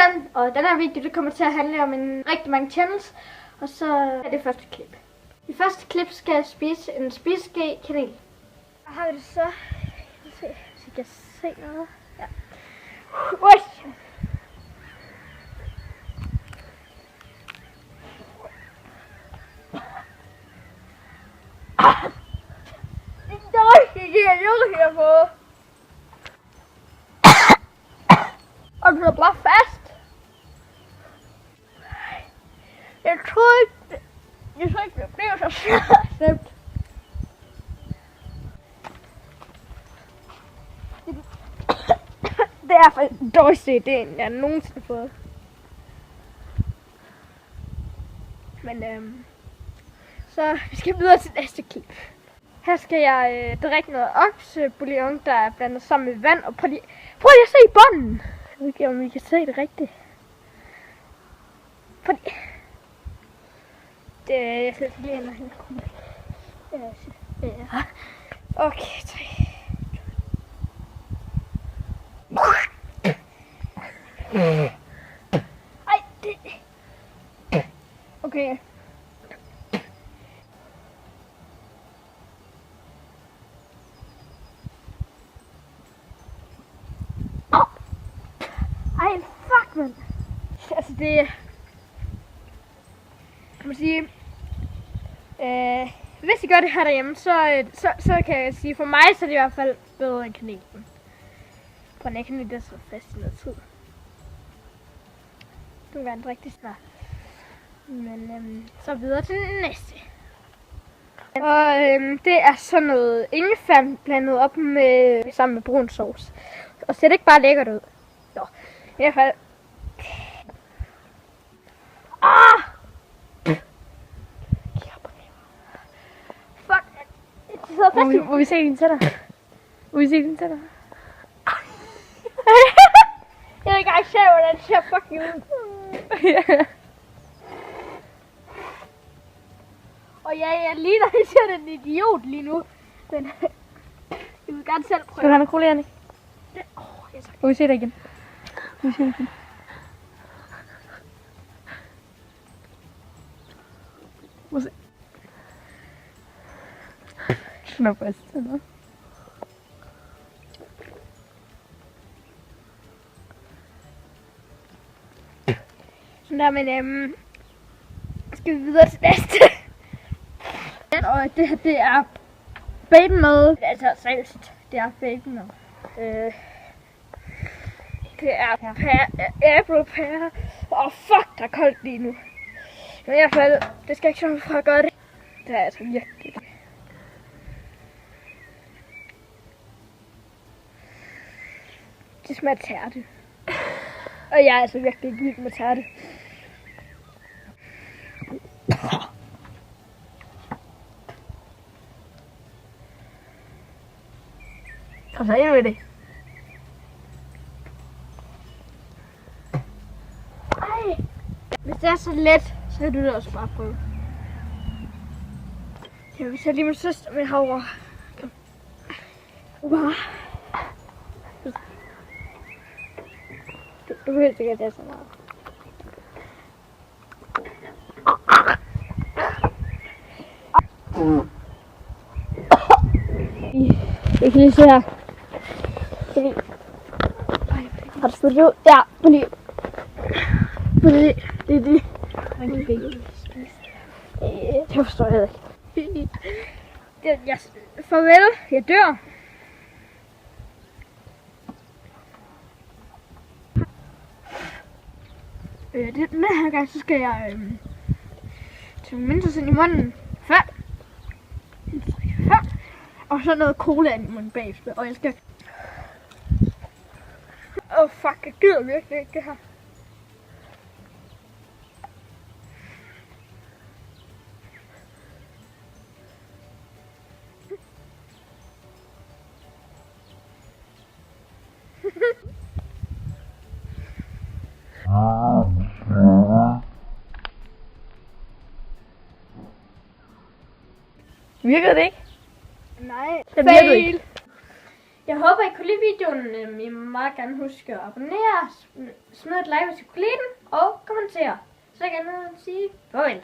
sådan, og den her video, det kommer til at handle om rigtig mange channels. Og så er det første klip. I første klip skal jeg spise en spiseske kanel. Og har vi det så. Se, så kan jeg se noget. Ja. Ui! Det er jo her på. Og du er bare fast. Jeg tror ikke, det bliver så slemt. Det er for den dårligste idé, jeg nogensinde har fået. Men så vi skal videre til næste klip. Her skal jeg drikke noget oksebouillon, der er blandet sammen med vand. Og prøv lige at se bunden. Jeg ved ikke, om vi kan se det rigtigt. Prøv lige. Jeg sætter lige ind her. Okay, 3. Ej, det. Okay. Ej, fuck, man. Altså, det kan man sige, hvis I gør det her derhjemme, så kan jeg sige, for mig så er det i hvert fald bedre end kanelen. For den kanel, der så fast i noget tid. Du kan være rigtig snart. Men så videre til den næste. Og det er sådan noget ingefær blandet op med sammen med brun sovs. Og ser det ikke bare lækkert ud? Jo, i hvert fald. Ah! Fuck. Det sidder fast i. Må vi se dine tænder? Må vi se dine tænder? Jeg vil ikke engang se, hvordan det ser fucking ud. Og ja, jeg ligner, jeg ser en idiot lige nu. Men jeg vil gerne selv prøve. Skal du have noget cola, Jannik? Ja, tak. Må vi se det igen? Må vi se det igen? Må vi se. Den er fast. Sådan der, men skal vi videre til næste. Og det her, det er baconmad. Altså seriøst, det er baconmad. Det er æblepære. Åh, fuck, der er koldt lige nu. Men i hvert fald, det skal ikke sådan for at gøre det. Det er altså virkelig. Det smager tærte. Og jeg er altså virkelig ikke vild med tærte. Kom så ind med det. Ej. Hvis det er så let, så kan du det også bare prøve. Jeg vil tage lige min søster med herovre. Kom. Wow. Du behøver ikke at det er så meget. Jeg kan lige se her. Har du spurgt ud? Ja, fordi det er det. Det forstår jeg ikke. Farvel, jeg dør. Den her gang, så skal jeg til mindre ind i munden. Før. Og så noget cola ind i munden bagefter. Og jeg skal. Fuck, jeg gider virkelig ikke det her. Virker det ikke? Nej, det virker ikke. Jeg håber, I kunne lide videoen. I må meget gerne huske at abonnere, smid et like, hvis I kunne lide den, og kommentere. Så kan jeg sige farvel.